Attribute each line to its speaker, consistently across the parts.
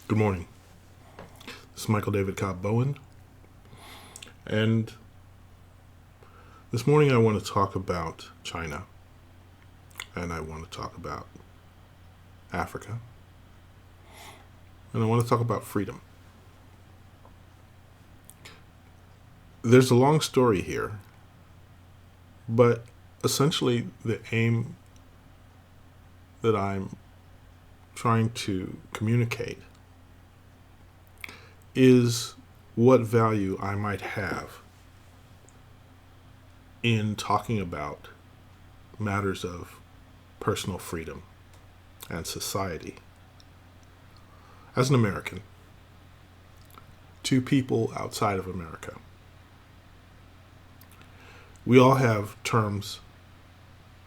Speaker 1: Good morning. This is Michael David Cobb Bowen, and this morning I want to talk about China, and I want to talk about Africa, and I want to talk about freedom. There's a long story here, but essentially the aim that I'm trying to communicate is what value I might have in talking about matters of personal freedom and society. As an American, to people outside of America, we all have terms,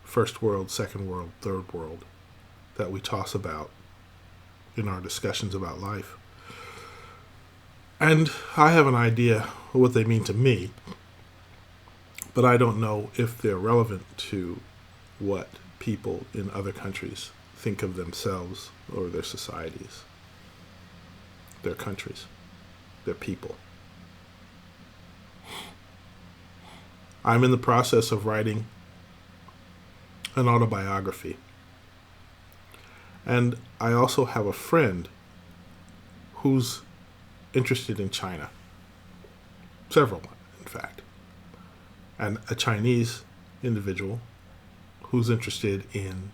Speaker 1: first world, second world, third world, that we toss about in our discussions about life. And I have an idea of what they mean to me, but I don't know if they're relevant to what people in other countries think of themselves or their societies, their countries, their people. I'm in the process of writing an autobiography. And I also have a friend who's interested in China. Several, in fact. And a Chinese individual who's interested in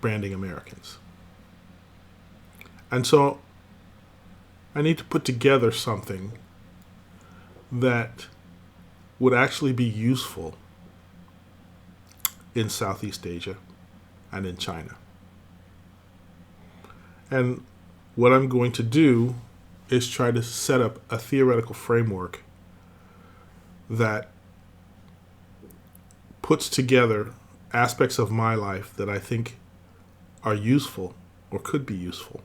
Speaker 1: branding Americans. And so I need to put together something that would actually be useful in Southeast Asia and in China. And what I'm going to do is try to set up a theoretical framework that puts together aspects of my life that I think are useful or could be useful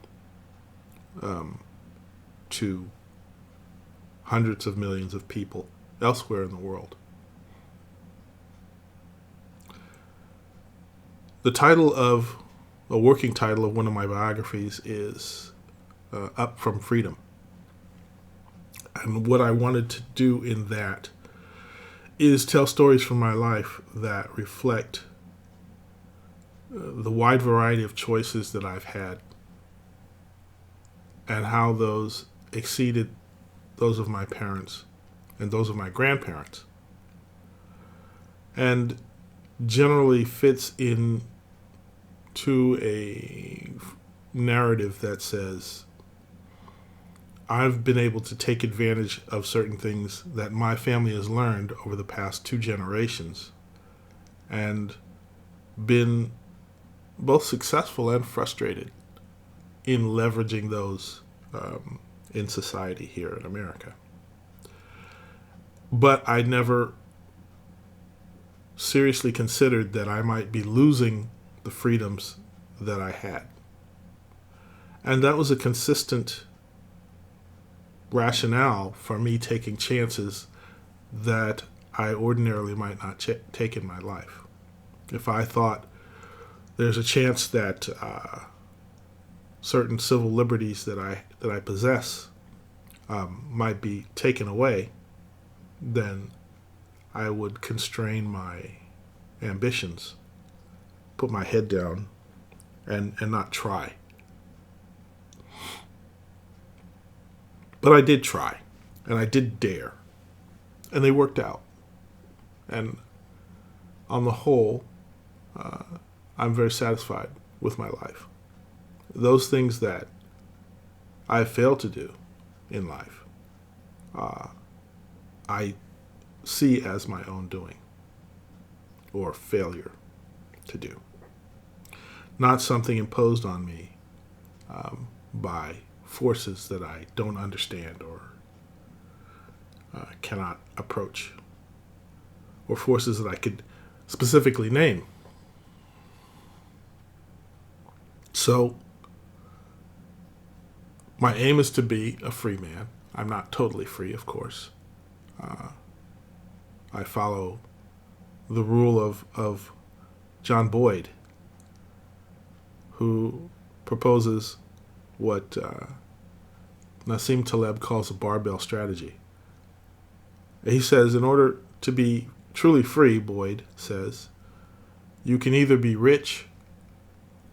Speaker 1: to hundreds of millions of people elsewhere in the world. The title of a working title of one of my biographies is Up from Freedom. And what I wanted to do in that is tell stories from my life that reflect the wide variety of choices that I've had and how those exceeded those of my parents and those of my grandparents, and generally fits in to a narrative that says I've been able to take advantage of certain things that my family has learned over the past 2 generations and been both successful and frustrated in leveraging those in society here in America. But I never seriously considered that I might be losing the freedoms that I had. And that was a consistent rationale for me taking chances that I ordinarily might not take in my life. If I thought there's a chance that certain civil liberties that I possess might be taken away, then I would constrain my ambitions, put my head down, and not try. But I did try, and I did dare, and they worked out. And on the whole, I'm very satisfied with my life. Those things that I failed to do in life, I see as my own doing or failure to do. Not something imposed on me by forces that I don't understand or cannot approach, or forces that I could specifically name. So my aim is to be a free man. I'm not totally free, of course. I follow the rule of John Boyd, who proposes what Nassim Taleb calls a barbell strategy. He says, in order to be truly free, Boyd says, you can either be rich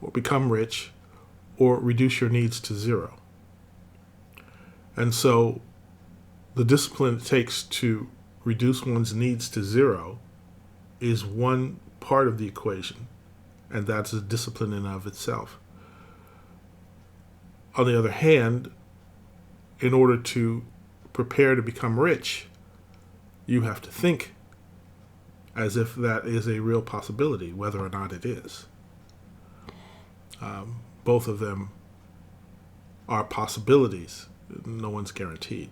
Speaker 1: or become rich or reduce your needs to zero. And so the discipline it takes to reduce one's needs to zero is one part of the equation, and that's a discipline in and of itself. On the other hand, in order to prepare to become rich, you have to think as if that is a real possibility, whether or not it is. Both of them are possibilities. No one's guaranteed.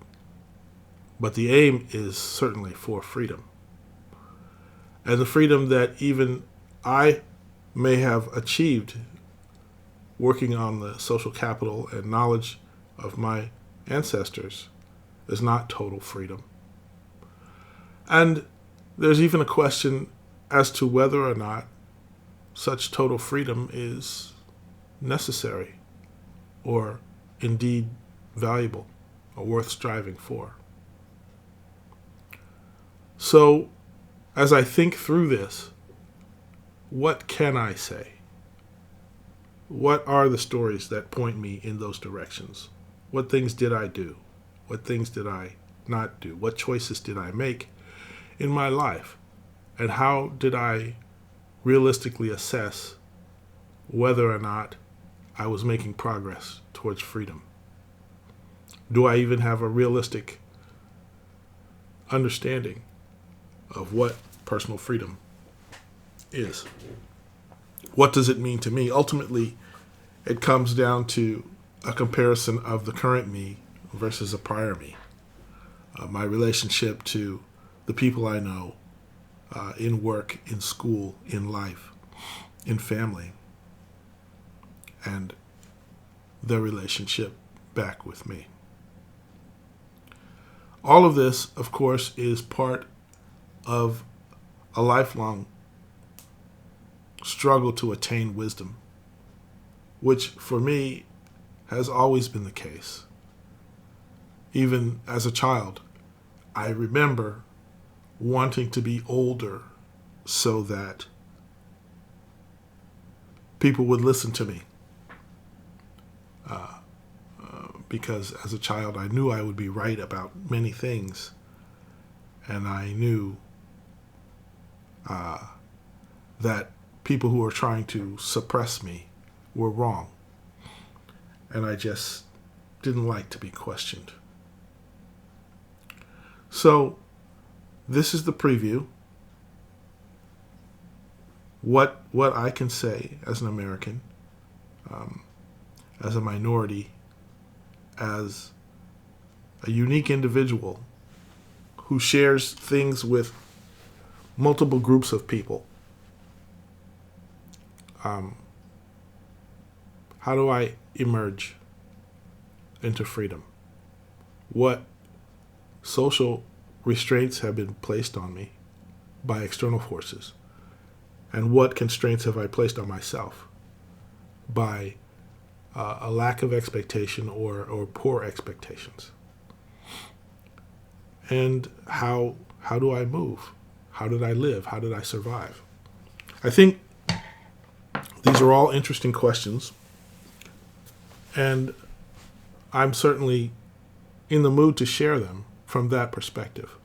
Speaker 1: But the aim is certainly for freedom. And the freedom that even I may have achieved working on the social capital and knowledge of my ancestors is not total freedom. And there's even a question as to whether or not such total freedom is necessary or indeed valuable or worth striving for. So, as I think through this, what can I say? What are the stories that point me in those directions? What things did I do? What things did I not do? What choices did I make in my life? And how did I realistically assess whether or not I was making progress towards freedom? Do I even have a realistic understanding of what personal freedom is? What does it mean to me? Ultimately, it comes down to a comparison of the current me versus a prior me. My relationship to the people I know, in work, in school, in life, in family, and their relationship back with me. All of this, of course, is part of a lifelong struggle to attain wisdom, which for me has always been the case. Even as a child, I remember wanting to be older so that people would listen to me. Because as a child, I knew I would be right about many things. And I knew that people who were trying to suppress me were wrong. And I just didn't like to be questioned. So this is the preview. What I can say as an American, as a minority, as a unique individual who shares things with multiple groups of people. How do I emerge into freedom? What social restraints have been placed on me by external forces? And what constraints have I placed on myself by a lack of expectation or poor expectations? And how do I move? How did I live? How did I survive? I think these are all interesting questions, and I'm certainly in the mood to share them from that perspective.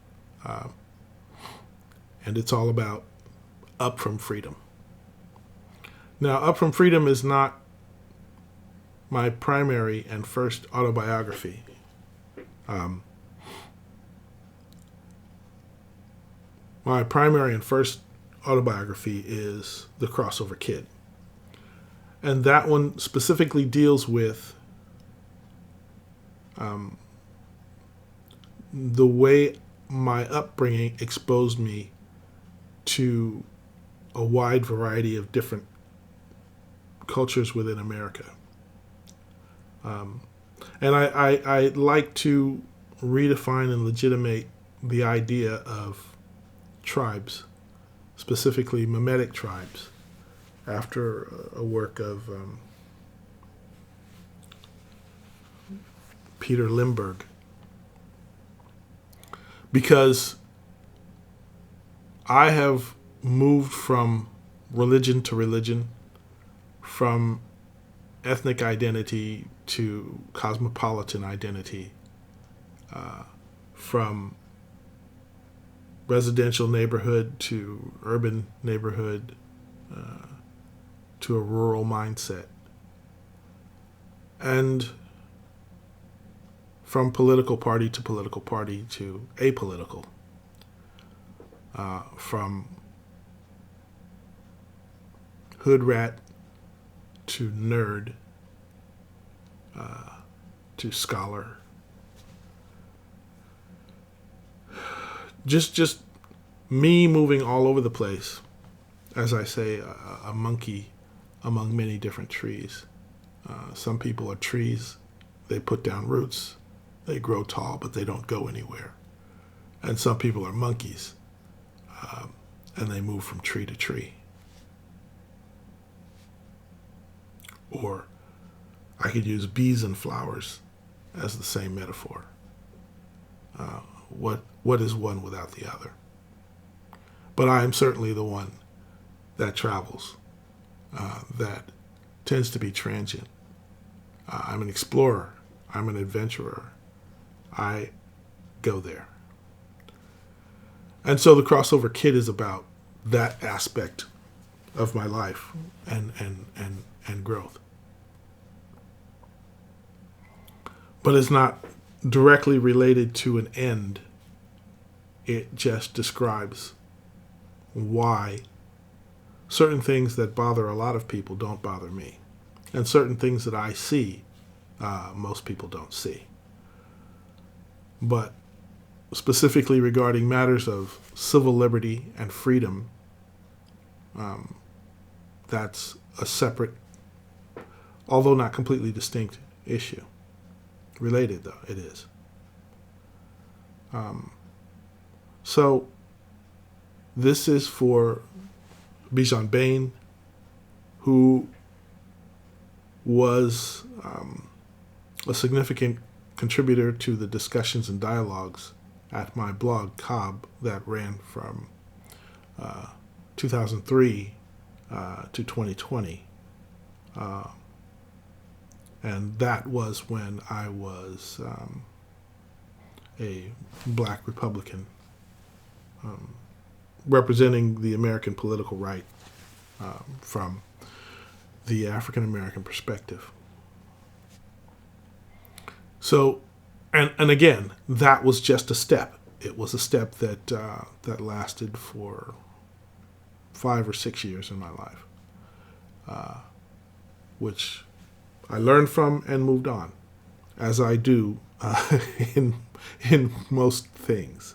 Speaker 1: And it's all about Up From Freedom. Now, Up From Freedom is not my primary and first autobiography. My primary and first autobiography is The Crossover Kid. And that one specifically deals with the way my upbringing exposed me to a wide variety of different cultures within America. And I like to redefine and legitimate the idea of tribes, specifically mimetic tribes, after a work of Peter Limberg, because I have moved from religion to religion, from ethnic identity to cosmopolitan identity, from residential neighborhood to urban neighborhood, to a rural mindset, and from political party to apolitical, from hood rat to nerd, to scholar. Just me moving all over the place, as I say, a monkey among many different trees. Some people are trees. They put down roots. They grow tall, but they don't go anywhere. And some people are monkeys, and they move from tree to tree. Or I could use bees and flowers as the same metaphor. What is one without the other? But I am certainly the one that travels, that tends to be transient. I'm an explorer. I'm an adventurer. I go there. And so the Crossover Kid is about that aspect of my life and growth. But it's not directly related to an end. It just describes why certain things that bother a lot of people don't bother me. And certain things that I see, most people don't see. But specifically regarding matters of civil liberty and freedom, that's a separate, although not completely distinct, issue. Related, though, it is. So this is for Bijan Bain, who was a significant contributor to the discussions and dialogues at my blog, Cobb, that ran from 2003 to 2020. And that was when I was a black Republican representing the American political right from the African American perspective. So, and again, that was just a step. It was a step that that lasted for 5 or 6 years in my life, which I learned from and moved on, as I do in most things.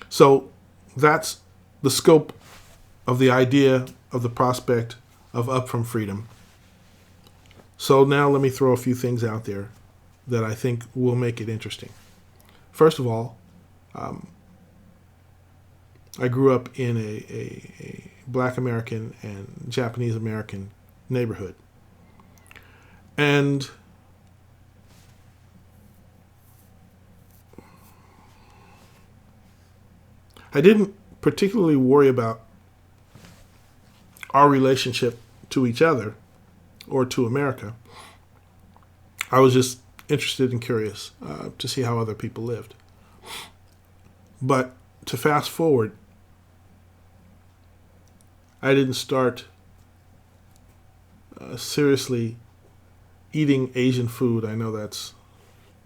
Speaker 1: So that's the scope of the idea of the prospect of Up From Freedom. So now let me throw a few things out there that I think will make it interesting. First of all, I grew up in a Black American and Japanese American neighborhood. And I didn't particularly worry about our relationship to each other or to America. I was just interested and curious to see how other people lived. But to fast forward, I didn't start seriously eating Asian food. I know that's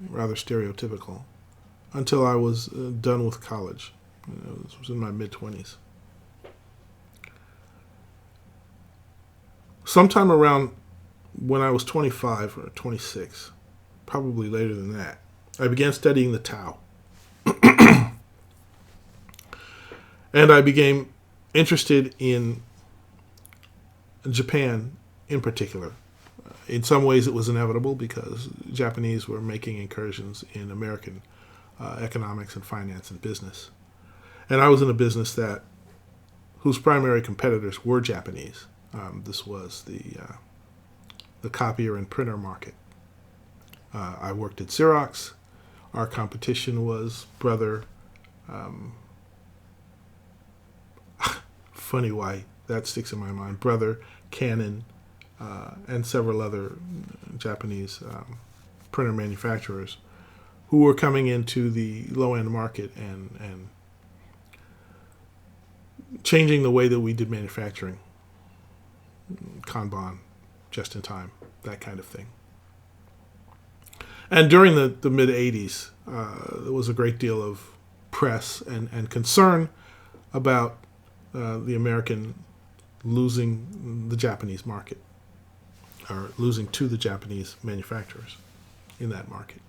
Speaker 1: rather stereotypical. Until I was done with college. This was in my mid-20s. Sometime around when I was 25 or 26, probably later than that, I began studying the Tao. And I became interested in Japan in particular. In some ways it was inevitable because Japanese were making incursions in American economics and finance and business. And I was in a business whose primary competitors were Japanese. This was the the copier and printer market. I worked at Xerox. Our competition was Brother. Funny why that sticks in my mind. Brother, Canon, and several other Japanese printer manufacturers who were coming into the low-end market and changing the way that we did manufacturing. Kanban, just in time, that kind of thing. And during the mid-'80s, there was a great deal of press and concern about the American losing the Japanese market, or losing to the Japanese manufacturers in that market.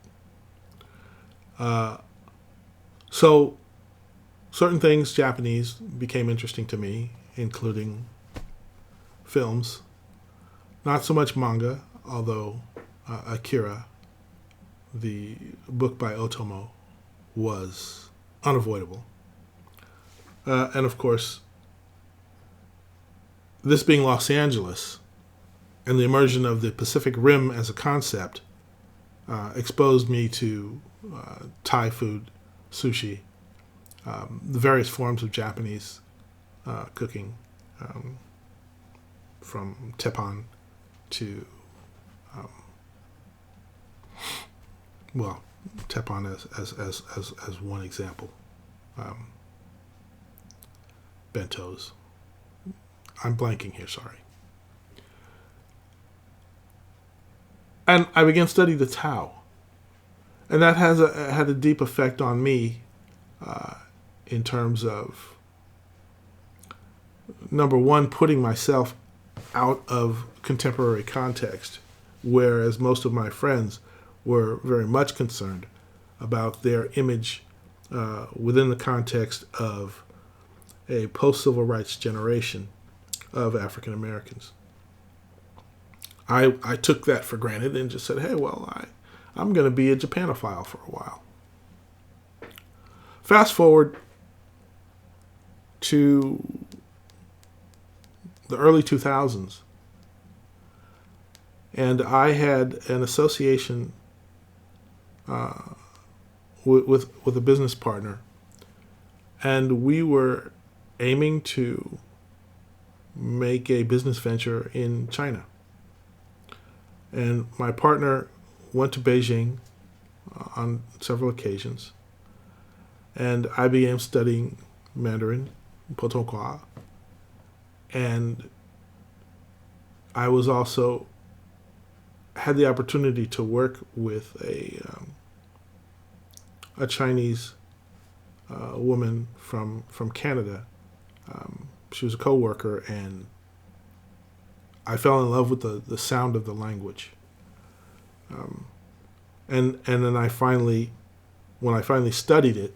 Speaker 1: So certain things Japanese became interesting to me, including films. Not so much manga, although Akira, the book by Otomo, was unavoidable. And of course, this being Los Angeles and the immersion of the Pacific Rim as a concept exposed me to Thai food, sushi, the various forms of Japanese cooking, from teppan to, teppan as one example. Bentos. I'm blanking here, sorry. And I began to study the Tao. And that had a deep effect on me in terms of, number one, putting myself out of contemporary context, whereas most of my friends were very much concerned about their image within the context of a post-civil rights generation of African Americans. I took that for granted and just said, hey, well, I'm going to be a Japanophile for a while. Fast forward to the early 2000s, and I had an association with a business partner, and we were aiming to make a business venture in China. And my partner went to Beijing on several occasions, and I began studying Mandarin, Putonghua, and I was also had the opportunity to work with a Chinese woman from Canada. She was a co-worker, and I fell in love with the sound of the language. And then when I finally studied it,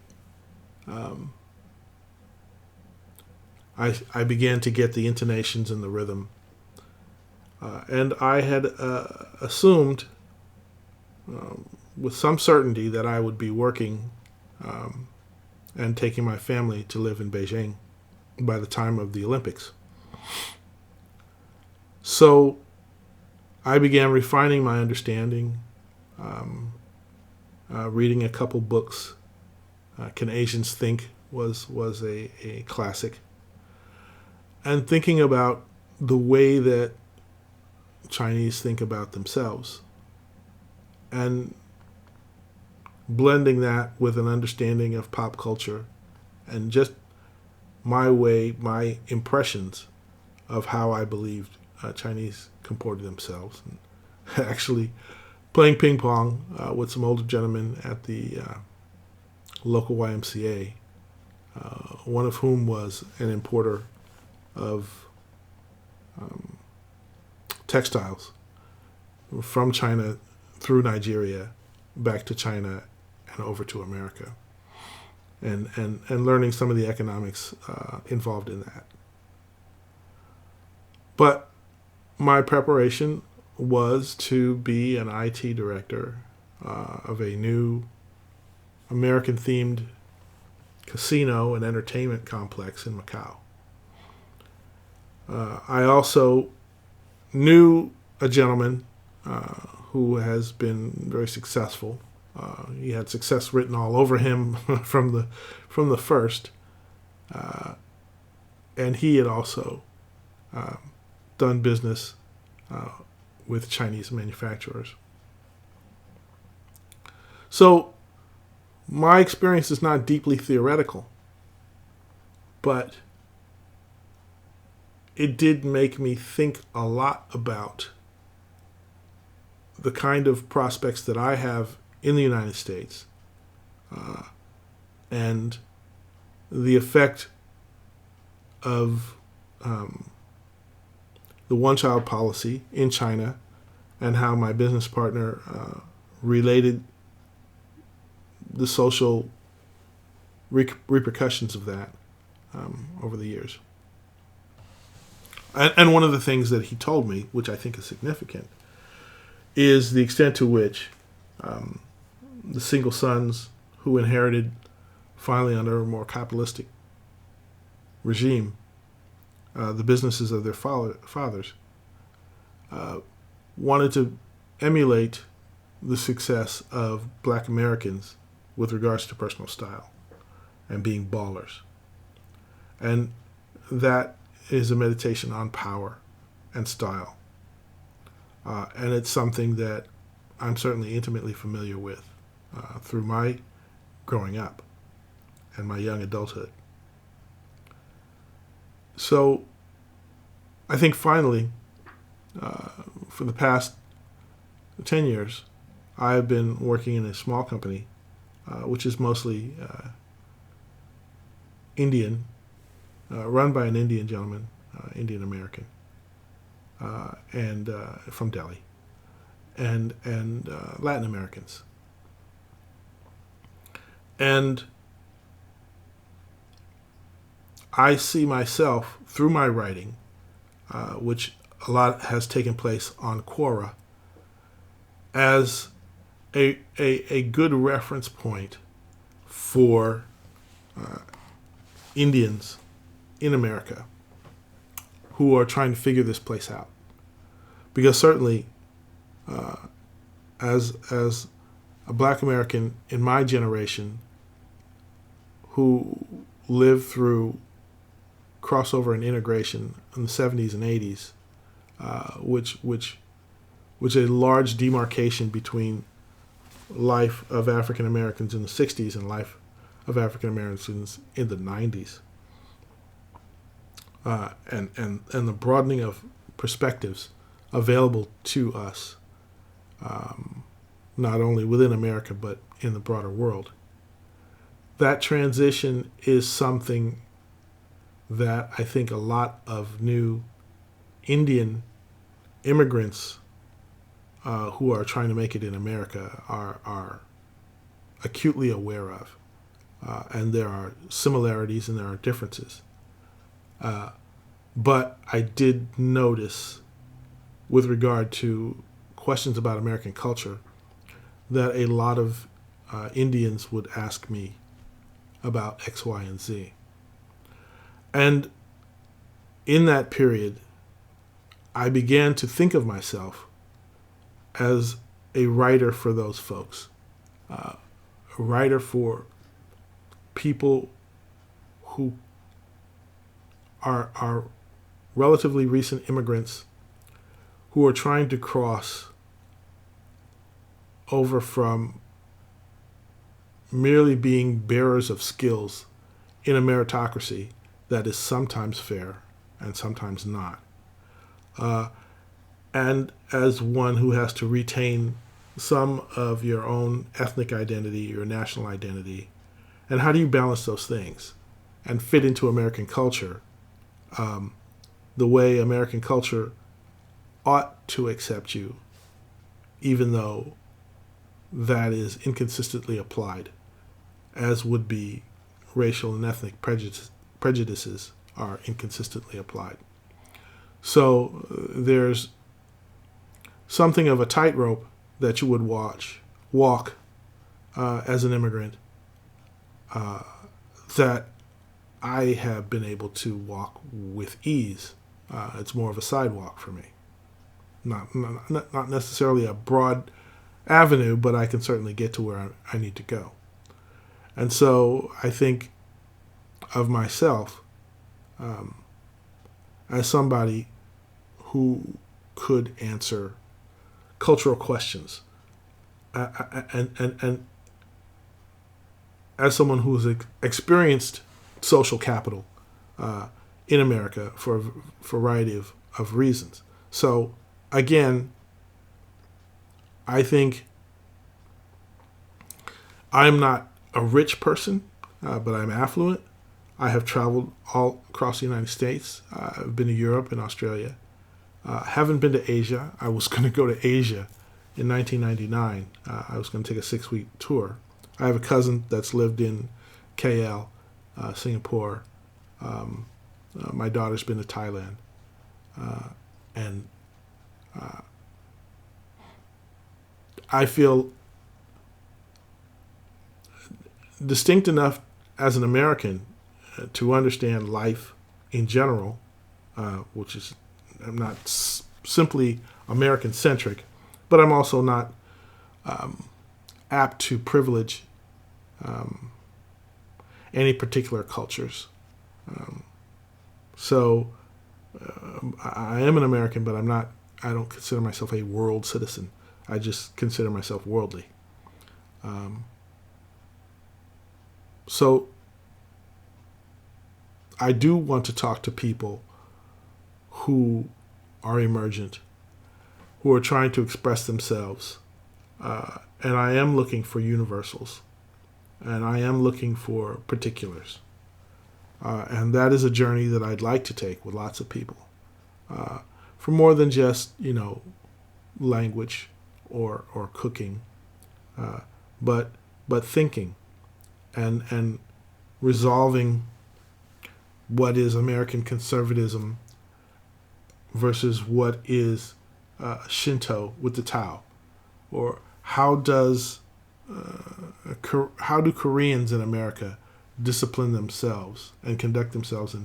Speaker 1: I began to get the intonations and the rhythm. And I had assumed with some certainty that I would be working and taking my family to live in Beijing by the time of the Olympics. So I began refining my understanding, reading a couple books. Can Asians Think was a classic. And thinking about the way that Chinese think about themselves, and blending that with an understanding of pop culture and just my impressions of how I believed Chinese comported themselves. And actually playing ping pong with some older gentlemen at the local YMCA, one of whom was an importer of textiles from China through Nigeria back to China and over to America, and learning some of the economics involved in that. But my preparation was to be an IT director of a new American-themed casino and entertainment complex in Macau. I also knew a gentleman who has been very successful. He had success written all over him from the first, and he had also done business with Chinese manufacturers. So my experience is not deeply theoretical, but it did make me think a lot about the kind of prospects that I have in the United States, and the effect of the one-child policy in China, and how my business partner related the social repercussions of that over the years. And one of the things that he told me, which I think is significant, is the extent to which the single sons who inherited finally under a more capitalistic regime the businesses of their fathers wanted to emulate the success of black Americans with regards to personal style and being ballers. And that is a meditation on power and style. And it's something that I'm certainly intimately familiar with through my growing up and my young adulthood. So I think finally, for the past 10 years, I've been working in a small company, which is mostly Indian, run by an Indian gentleman, Indian American, and from Delhi, and Latin Americans. And I see myself through my writing, which a lot has taken place on Quora, as a good reference point for Indians in America who are trying to figure this place out. Because certainly, as a black American in my generation who lived through crossover and integration in the 70s and 80s, which a large demarcation between life of African Americans in the 60s and life of African Americans in the 90s, and the broadening of perspectives available to us, not only within America but in the broader world. That transition is something that I think a lot of new Indian immigrants who are trying to make it in America are acutely aware of. And there are similarities and there are differences. But I did notice, with regard to questions about American culture, that a lot of Indians would ask me about X, Y, and Z. And in that period, I began to think of myself as a writer for those folks, a writer for people who are relatively recent immigrants who are trying to cross over from merely being bearers of skills in a meritocracy that is sometimes fair and sometimes not. And as one who has to retain some of your own ethnic identity, your national identity, and how do you balance those things and fit into American culture the way American culture ought to accept you, even though that is inconsistently applied, as would be racial and ethnic prejudices are inconsistently applied. So there's something of a tightrope that you would walk as an immigrant that I have been able to walk with ease. It's more of a sidewalk for me. Not necessarily a broad avenue, but I can certainly get to where I need to go. And so I think of myself as somebody who could answer cultural questions, and as someone who has experienced social capital in America for a variety of reasons. So again, I think I'm not a rich person, but I'm affluent. I have traveled all across the United States. I've been to Europe and Australia. Haven't been to Asia. I was going to go to Asia in 1999. I was going to take a 6-week tour. I have a cousin that's lived in KL, Singapore. My daughter's been to Thailand. And I feel distinct enough as an American to understand life in general, which is, I'm not simply American-centric, but I'm also not apt to privilege any particular cultures. So I am an American, but I don't consider myself a world citizen. I just consider myself worldly. So I do want to talk to people who are emergent, who are trying to express themselves. And I am looking for universals. And I am looking for particulars. And that is a journey that I'd like to take with lots of people. For more than just, language or cooking, but thinking and resolving what is American conservatism versus what is Shinto with the Tao, or how do Koreans in America discipline themselves and conduct themselves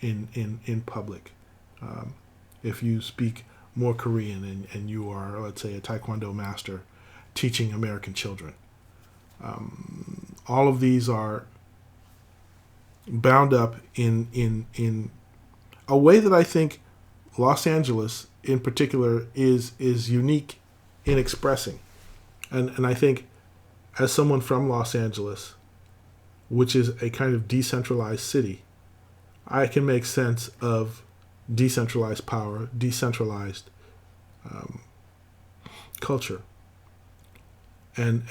Speaker 1: in public. If you speak more Korean and you are, let's say, a Taekwondo master teaching American children. All of these are bound up in a way that I think Los Angeles in particular is unique in expressing. And I think as someone from Los Angeles, which is a kind of decentralized city, I can make sense of decentralized power, decentralized culture, and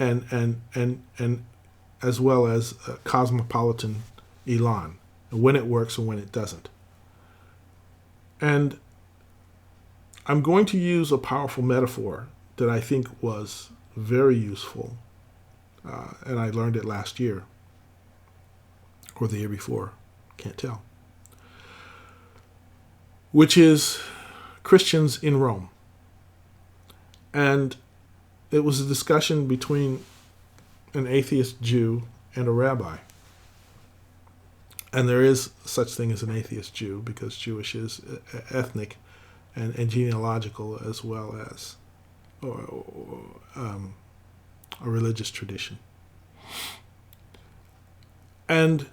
Speaker 1: as well as cosmopolitan elan, when it works and when it doesn't. And I'm going to use a powerful metaphor that I think was very useful, and I learned it last year or the year before, can't tell, which is Christians in Rome. And it was a discussion between an atheist Jew and a rabbi. And there is such thing as an atheist Jew, because Jewish is ethnic and genealogical as well as a religious tradition. And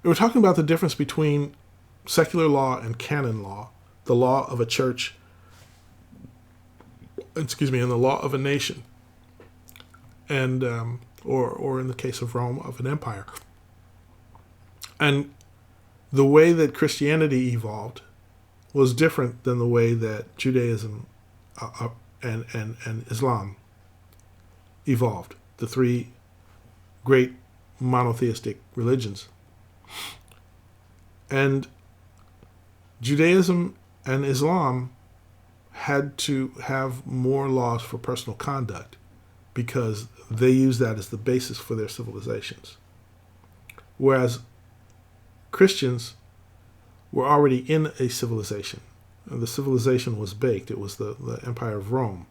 Speaker 1: we're talking about the difference between secular law and canon law, the law of a church, and the law of a nation, and or in the case of Rome, of an empire. And the way that Christianity evolved was different than the way that Judaism and Islam evolved, the three great monotheistic religions. And Judaism and Islam had to have more laws for personal conduct because they used that as the basis for their civilizations. Whereas Christians were already in a civilization. The civilization was baked. It was the Empire of Rome.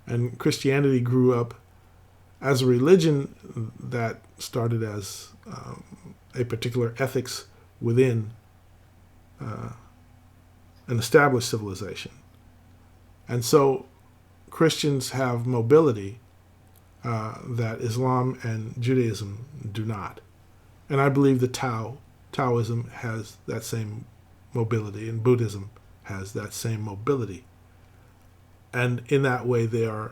Speaker 1: And Christianity grew up as a religion that started as a particular ethics within an established civilization. And so Christians have mobility that Islam and Judaism do not. And I believe that Taoism has that same mobility, and Buddhism has that same mobility. And in that way, they are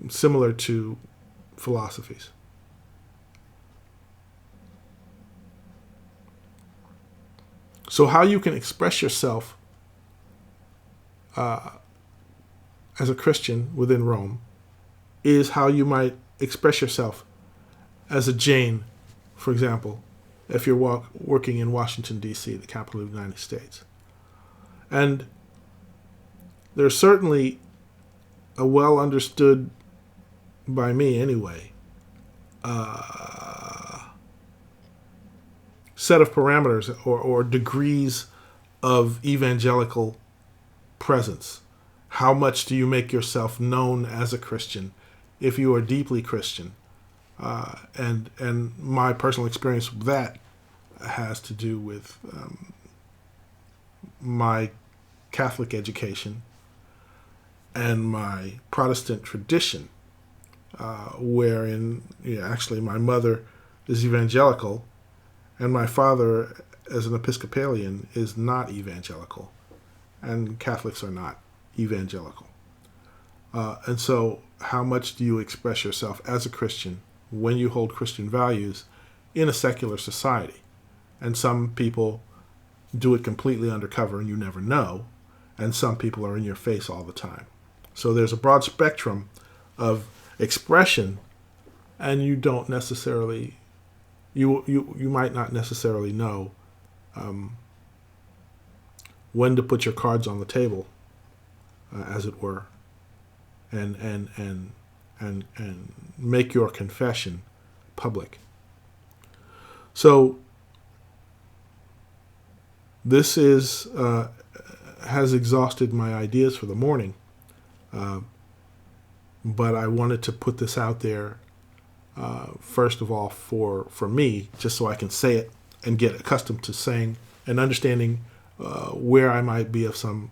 Speaker 1: similar to philosophies. So how you can express yourself as a Christian within Rome is how you might express yourself as a Jain, for example, if you're working in Washington, D.C., the capital of the United States. And there's certainly a well understood, by me anyway, set of parameters or degrees of evangelical presence. How much do you make yourself known as a Christian if you are deeply Christian? And my personal experience with that has to do with my Catholic education and my Protestant tradition, wherein actually my mother is evangelical and my father, as an Episcopalian, is not evangelical, and Catholics are not evangelical. And so how much do you express yourself as a Christian when you hold Christian values in a secular society? And some people do it completely undercover and you never know, and some people are in your face all the time. So there's a broad spectrum of expression, and you don't necessarily, you might not necessarily know when to put your cards on the table, as it were, and make your confession public. So this is has exhausted my ideas for the morning, but I wanted to put this out there first of all for me, just so I can say it and get accustomed to saying and understanding where I might be of some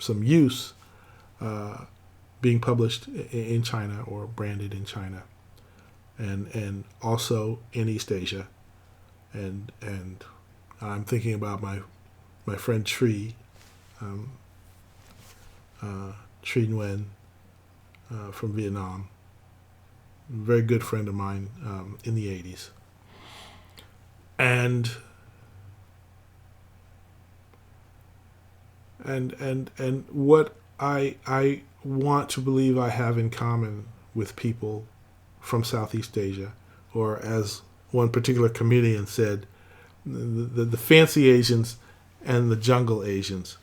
Speaker 1: use being published in China or branded in China, and also in East Asia, and I'm thinking about my friend Tri Nguyen from Vietnam, very good friend of mine in the 80s. And what I want to believe I have in common with people from Southeast Asia, or as one particular comedian said, the fancy Asians and the jungle Asians,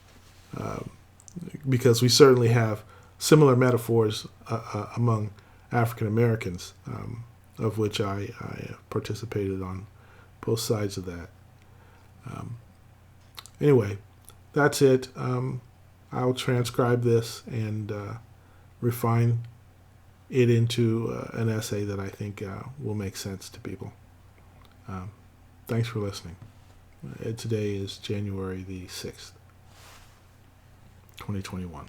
Speaker 1: because we certainly have similar metaphors among African Americans, of which I participated on both sides of that. Anyway, that's it. I'll transcribe this and refine it into an essay that I think will make sense to people. Thanks for listening. Today is January the 6th, 2021.